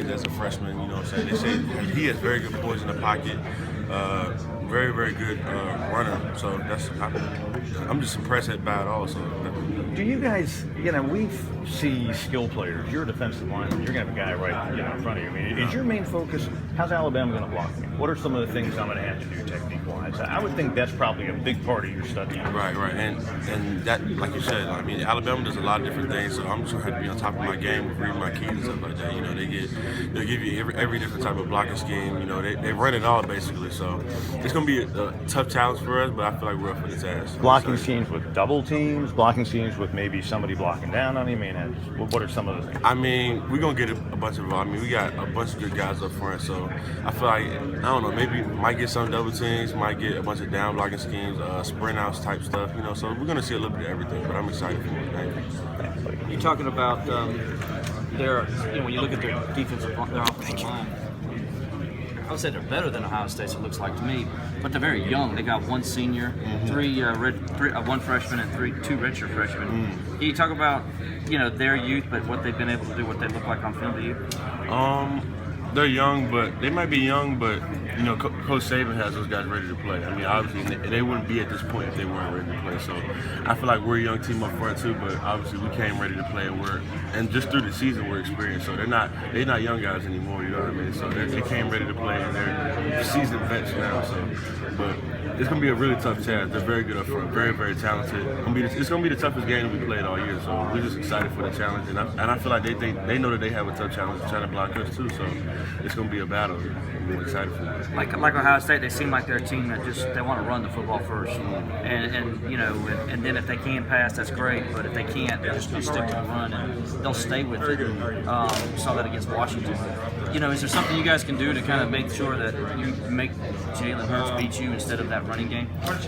as a freshman. You know what I'm saying? They say he has very good poise in the pocket. Very, very good runner. So I'm just impressed by it all. So. Do you guys, we see skill players. You're a defensive lineman. You're going to have a guy right in front of you. I mean, is your main focus, how's Alabama going to block me? What are some of the things I'm going to have to do technique-wise? I would think that's probably a big part of your study. Right. And that, like you said, I mean, Alabama does a lot of different things, so I'm just going to have to be on top of my game with reading my keys and stuff like that. You know, they'll give you every different type of blocking scheme. You know, they run it all, basically. So it's going to be a tough challenge for us, but I feel like we're up for the task. Blocking schemes with double teams, blocking schemes with maybe somebody blocking down on you. I mean, what are some of the things? I mean, we're going to get a bunch of, we got a bunch of good guys up front, so I feel like, I don't know, maybe might get some double teams, might get a bunch of down blocking schemes, sprint outs type stuff, you know, so we're going to see a little bit of everything, but I'm excited for it. You're talking about when you look at their defensive line, I would say they're better than Ohio State's, it looks like to me, but they're very young. They got one senior, one freshman, and two redshirt freshmen. Can you talk about, their youth, but what they've been able to do, what they look like on film to you? They're young, but they might be young, but Coach Saban has those guys ready to play. I mean, obviously they wouldn't be at this point if they weren't ready to play. So I feel like we're a young team up front too, but obviously we came ready to play, and just through the season we're experienced. So they're not young guys anymore. You know what I mean? So they came ready to play, and they're seasoned vets now. So, but it's gonna be a really tough task. They're very good up front, very, very talented. It's gonna be the toughest game that we played all year. So we're just excited for the challenge, and I feel like they know that they have a tough challenge trying to block us too. So it's gonna be a battle. I'm excited for it. Like Ohio State, they seem like they're a team that they want to run the football first, and then if they can pass, that's great. But if they can't, they're just going to stick to the run and they'll stay with it. Saw that against Washington. Is there something you guys can do to kind of make sure that you make Jalen Hurts beat you instead of that running game? We just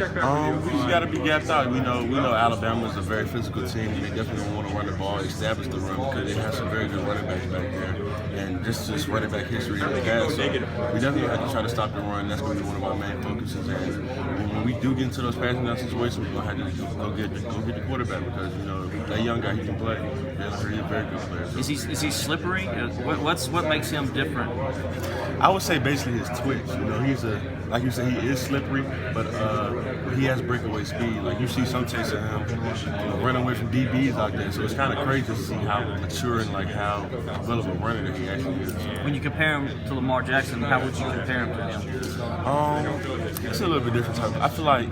got to be gapped out. We know Alabama is a very physical team, and they definitely want to run the ball, establish the run because they have some very good running backs back there, and just running back history in the guys. So we definitely have to try to stop the run. That's going to be one of our main focuses. And when we do get into those passing down situations, we're going to have to go get the quarterback because that young guy, he can play. He's a very good player. So. Is he slippery? What makes him different? I would say basically his twitch. He's like you said, he is slippery, but he has breakaway speed. Like you see some takes of him running away from DBs out there. So it's kind of crazy to see how mature and like how well of a runner that he actually is. When you compare him to Lamar Jackson, how would you compare him to him? It's a little bit different type. I feel like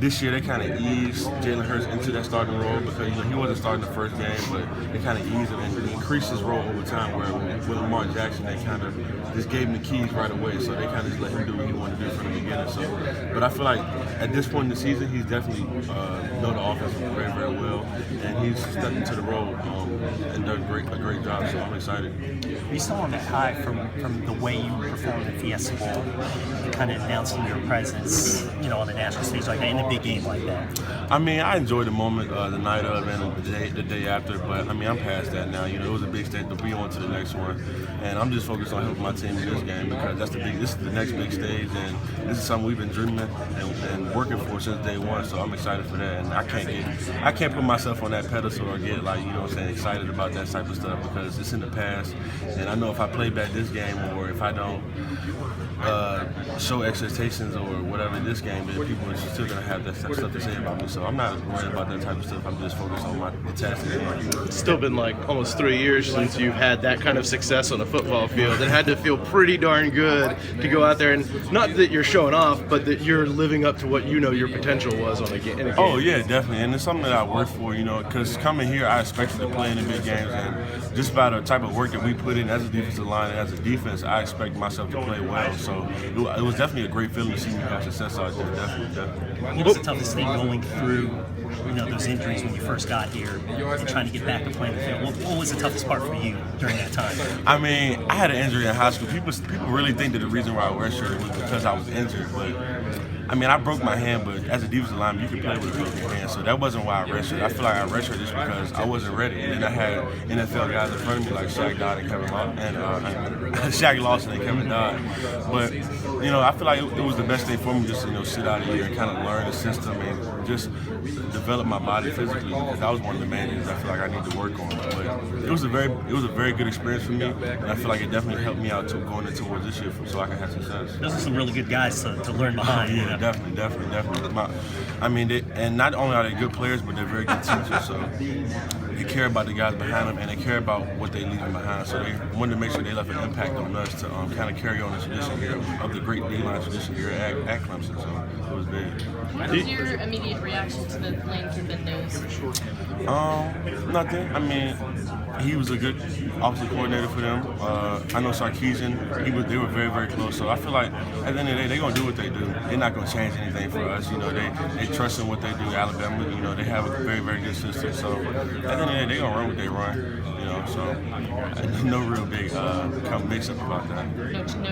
this year they kind of eased Jalen Hurts into that starting role because he wasn't starting the first game, but they kind of eased him and increased his role over time. Where with Lamar Jackson, they kind of just gave him the keys right away, so they kind of just let him do what he wanted to do from the beginning. So, but I feel like at this point in the season, he's definitely know the offense very, very well, and he's stepped into the role and done a great job. So I'm excited. You still on that high from the way you performed at Fiesta Bowl, kind of announcing your presence, on the national stage like that, in a big game like that? I mean, I enjoyed the moment, the night of and the day after, but I mean, I'm past that now. It was a big stage to be on to the next one, and I'm just focused on helping my team in this game because this is the next big stage, and this is something we've been dreaming and working for since day one. So I'm excited for that, and I can't put myself on that pedestal or get excited about that type of stuff because it's in the past, and I know if I play back this game or if I don't show expectations or whatever in this game, then people are still going to have that stuff to say about me. So I'm not worried about that type of stuff. I'm just focused on the task at hand. It's still been like almost 3 years since you've had that kind of success on a football field. It had to feel pretty darn good to go out there, and not that you're showing off, but that you're living up to what your potential was in a game. Oh, yeah, definitely. And it's something that I worked for, because coming here, I expected to play in the big games. And just by the type of work that we put in as a defensive line and as a defense, I expect myself to play well. So it was definitely a great feeling to see me have success out there, definitely. What was the toughest thing going through those injuries when you first got here and trying to get back to playing the field? What was the toughest part for you during that time? I mean, I had an injury in high school. People really think that the reason why I redshirted was because I was injured, but I mean, I broke my hand, but as a defensive lineman, you can play with a broken hand, so that wasn't why I redshirted. I feel like I redshirted just because I wasn't ready. And then I had NFL guys in front of me like Shaq Dodd and Kevin Lawson, and Shaq Lawson and Kevin Dodd. But I feel like it was the best thing for me just to sit out a year and kind of learn the system and just develop my body physically, because that was one of the main things I feel like I need to work on. But it was a very good experience for me, and I feel like it definitely helped me out too going into this year so I can have success. Those are some really good guys to learn behind. Yeah, definitely. And not only are they good players, but they're very good teachers. So they care about the guys behind them, and they care about what they leave behind. So they wanted to make sure they left an impact on us to kind of carry on the tradition here of the great D-line tradition here at Clemson. So it was big. What was your immediate reaction to the Lane Kiffin news? Nothing. I mean, he was a good offensive coordinator for them. I know Sarkisian. They were very, very close. So I feel like at the end of the day, they're gonna do what they do. They're not gonna change anything for us. They trust in what they do. Alabama, they have a very, very good system. So at the end of the day, they're gonna run what they run. So no real big mix up about that. No